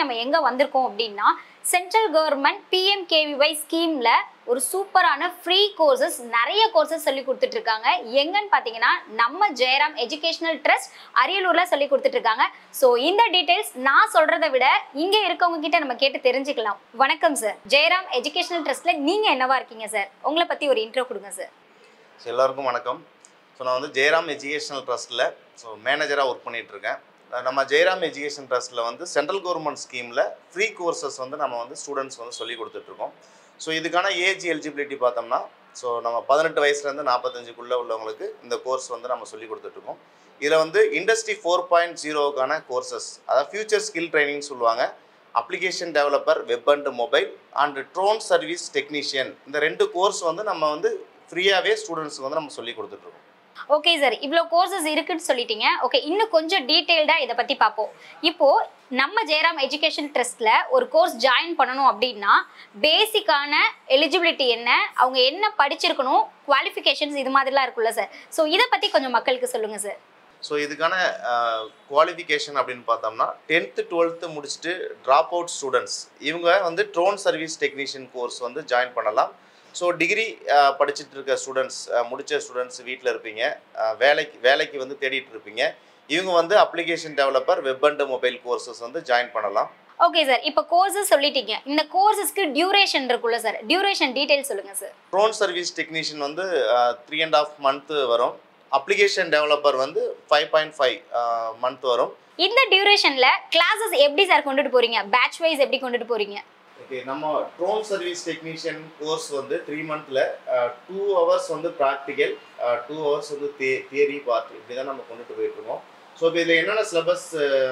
நம்ம எங்க வந்திருக்கோம் அப்படின்னா சென்ட்ரல் கவர்மெண்ட் PMKVY ஸ்கீம்ல ஒரு சூப்பரான ஃப்ரீ கோர்சஸ் நிறைய கோர்சஸ் சொல்லி கொடுத்துட்டு இருக்காங்க. எங்கன்னு பாத்தீங்கன்னா நம்ம ஜெயராம் எஜுகேஷனல் ட்ரஸ்ட் அரியலூர்ல சொல்லி கொடுத்துட்டு இருக்காங்க. ஸோ இந்த டீடைல்ஸ் நான் சொல்றதை விட இங்க இருக்கவங்க கிட்ட நம்ம கேட்டு தெரிஞ்சுக்கலாம். வணக்கம் சார், ஜெயராம் எஜுகேஷனல் ட்ரஸ்ட்ல நீங்க என்னவா இருக்கீங்க சார்? உங்களை பத்தி ஒரு இன்ட்ரோ கொடுங்க சார். எல்லாருக்கும் வணக்கம். நான் வந்து ஜெயராம் எஜுகேஷனல் ட்ரஸ்ட்டில் மேனேஜராக ஒர்க் பண்ணிகிட்ருக்கேன். நம்ம ஜெயராம் எஜுகேஷன் ட்ரஸ்ட்டில் வந்து சென்ட்ரல் கவர்மெண்ட் ஸ்கீமில் ஃப்ரீ கோர்சஸ் வந்து நம்ம வந்து ஸ்டூடெண்ட்ஸ் வந்து சொல்லி கொடுத்துட்ருக்கோம். இதுக்கான ஏஜ் எலிஜிபிலிட்டி பார்த்தோம்னா நம்ம 18 வயசுலேருந்து 45க்குள்ளே உள்ளவங்களுக்கு இந்த கோர்ஸ் வந்து நம்ம சொல்லி கொடுத்துட்ருக்கோம். இதில் வந்து இண்டஸ்ட்ரி 4.0க்கான கோர்சஸ், அதாவது ஃபியூச்சர் ஸ்கில் ட்ரைனிங் சொல்லுவாங்க, application developer, web and mobile and drone service technician, இந்த 2 கோர்ஸ் வந்து நம்ம வந்து ஃப்ரீயாகவே ஸ்டூடெண்ட்ஸுக்கு வந்து நம்ம சொல்லி கொடுத்துட்ருக்கோம். ஓகே சார், இவ்வளோ கோர்சஸ் இருக்குன்னு சொல்லிட்டீங்க. ஓகே, இன்னும் கொஞ்சம் டீட்டெயில்டாக இதை பற்றி பார்ப்போம். இப்போது நம்ம ஜெயராம் எஜுகேஷன் ட்ரஸ்ட்டில் ஒரு கோர்ஸ் ஜாயின் பண்ணணும் அப்படின்னா பேசிக்கான எலிஜிபிலிட்டி என்ன, அவங்க என்ன படிச்சிருக்கணும், குவாலிஃபிகேஷன்ஸ் இது மாதிரிலாம் இருக்குல்ல சார். ஸோ இதை பற்றி கொஞ்சம் மக்களுக்கு சொல்லுங்கள் சார். இதுக்கான குவாலிஃபிகேஷன் அப்படின்னு பார்த்தோம்னா 10th 12th முடிச்சுட்டு ட்ராப் அவுட் ஸ்டூடெண்ட்ஸ் இவங்க வந்து ட்ரோன் சர்வீஸ் டெக்னீஷியன் கோர்ஸ் வந்து ஜாயின் பண்ணலாம். டிகிரி படிச்சுட்டு இருக்க ஸ்டூடெண்ட்ஸ், முடித்த ஸ்டூடெண்ட்ஸ் வீட்டில் இருப்பீங்க, வேலைக்கு வந்து தேடிட்டு இருப்பீங்க, இவங்க வந்து application developer, web and mobile courses வந்து ஜாயின் பண்ணலாம். ஓகே சார், இப்போ கோர்சஸ் சொல்லிட்டீங்க, இந்த கோர்சஸ்க்கு டியூரேஷன் இருக்குல்ல சார், டியூரேஷன் டீடைல் சொல்லுங்கள் சார். ட்ரோன் சர்வீஸ் டெக்னீஷியன் வந்து 3.5 month வரும். அப்ளிகேஷன் டெவலப்பர் வந்து 5.5 month வரும். இந்த டியூரேஷன்ல கிளாஸஸ் எப்படி சார் கொண்டுட்டு போறீங்க, பேட்ச் வைஸ் எப்படி கொண்டுட்டு போறீங்க? ஓகே, நம்ம ட்ரோன் சர்வீஸ் டெக்னீஷியன் கோர்ஸ் வந்து 3 monthல 2 hours வந்து ப்ராக்டிக்கல், 2 hours வந்து தியரி பார்ட், இப்படி தான் நம்ம கொண்டுட்டு போயிட்டு இருக்கோம். இப்போ இதில் என்னென்ன சிலபஸ்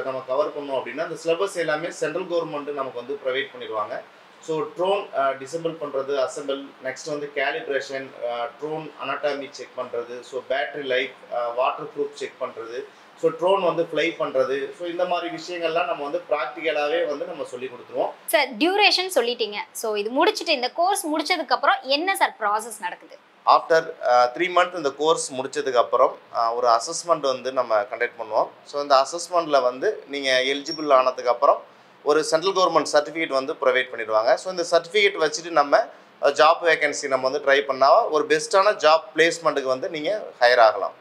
நம்ம கவர் பண்ணோம் அப்படின்னா, அந்த சிலபஸ் எல்லாமே சென்ட்ரல் கவர்மெண்ட் நமக்கு வந்து ப்ரொவைட் பண்ணிடுவாங்க. ட்ரோன் டிசம்பிள் பண்ணுறது, அசம்பிள், நெக்ஸ்ட் வந்து கேலிப்ரேஷன், ட்ரோன் அனாட்டமி செக் பண்ணுறது, battery life, water proof check பண்ணுறது, ட்ரோன் வந்து ஃப்ளை பண்ணுறது, இந்த மாதிரி விஷயங்கள்லாம் நம்ம வந்து ப்ராக்டிக்கலாகவே வந்து நம்ம சொல்லி கொடுத்துருவோம். சார், டியூரேஷன் சொல்லிட்டீங்க. இது முடிச்சுட்டு இந்த கோர்ஸ் முடிச்சதுக்கப்புறம் என்ன சார் ப்ராசஸ் நடக்குது? ஆஃப்டர் 3 month இந்த கோர்ஸ் முடிச்சதுக்கப்புறம் ஒரு அசஸ்மெண்ட் வந்து நம்ம கண்டக்ட் பண்ணுவோம். இந்த அசஸ்மெண்ட்டில் வந்து நீங்கள் எலிஜிபிள் ஆனதுக்கப்புறம் ஒரு சென்ட்ரல் கவர்மெண்ட் சர்டிஃபிகேட் வந்து ப்ரொவைட் பண்ணிடுவாங்க. இந்த சர்டிஃபிகேட் வச்சுட்டு நம்ம ஜாப் வேகன்சி நம்ம வந்து ட்ரை பண்ணால் ஒரு பெஸ்ட்டான ஜாப் பிளேஸ்மெண்ட்டுக்கு வந்து நீங்கள் ஹையர் ஆகலாம்.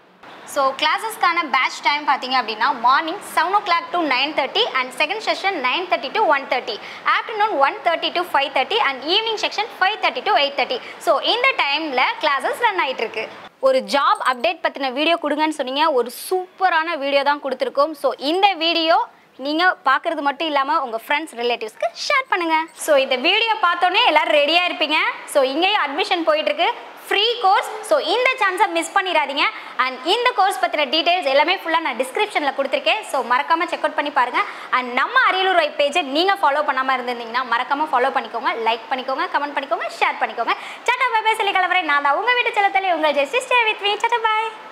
கிளாஸஸ்க்கான பேட்ச் டைம் பார்த்தீங்க அப்படின்னா morning 7 o'clock to 9:30 and second session 9:30 to 1:30, afternoon 1:30 to 5:30 and evening section 5:30 to 8:30. இந்த டைமில் கிளாஸஸ் ரன் ஆகிட்டு இருக்கு. ஒரு ஜாப் அப்டேட் பற்றின வீடியோ கொடுங்கன்னு சொன்னீங்க, ஒரு சூப்பரான வீடியோ தான் கொடுத்துருக்கோம். இந்த வீடியோ நீங்கள் பார்க்குறது மட்டும் இல்லாமல் உங்கள் ஃப்ரெண்ட்ஸ் ரிலேட்டிவ்ஸ்க்கு ஷேர் பண்ணுங்கள். இந்த வீடியோ பார்த்தோன்னே எல்லோரும் ரெடியாக இருப்பீங்க. இங்கேயும் அட்மிஷன் போயிட்டுருக்கு, ஃப்ரீ கோர்ஸ். இந்த சான்ஸை மிஸ் பண்ணிடாதீங்க. அண்ட் இந்த கோர்ஸ் பற்றின டீட்டெயில்ஸ் எல்லாமே ஃபுல்லாக நான் டிஸ்கிரிப்ஷனில் கொடுத்துருக்கேன். மறக்காமல் செக் அவுட் பண்ணி பாருங்கள். அண்ட் நம்ம அரியலூர் வைப் பேஜை நீங்கள் ஃபாலோ பண்ணாமல் இருந்திருந்தீங்கன்னா மறக்காமல் ஃபாலோ பண்ணிக்கோங்க, லைக் பண்ணிக்கோங்க, கமெண்ட் பண்ணிக்கோங்க, ஷேர் பண்ணிக்கோங்க. சாட்டா பை பை சொல்லி கிளம்புறேன். நான் தான் உங்கள் வீட்டு செல்லத்தலே உங்கள் ஜெஸ்டி. Stay with me. சாட்டா பாய்.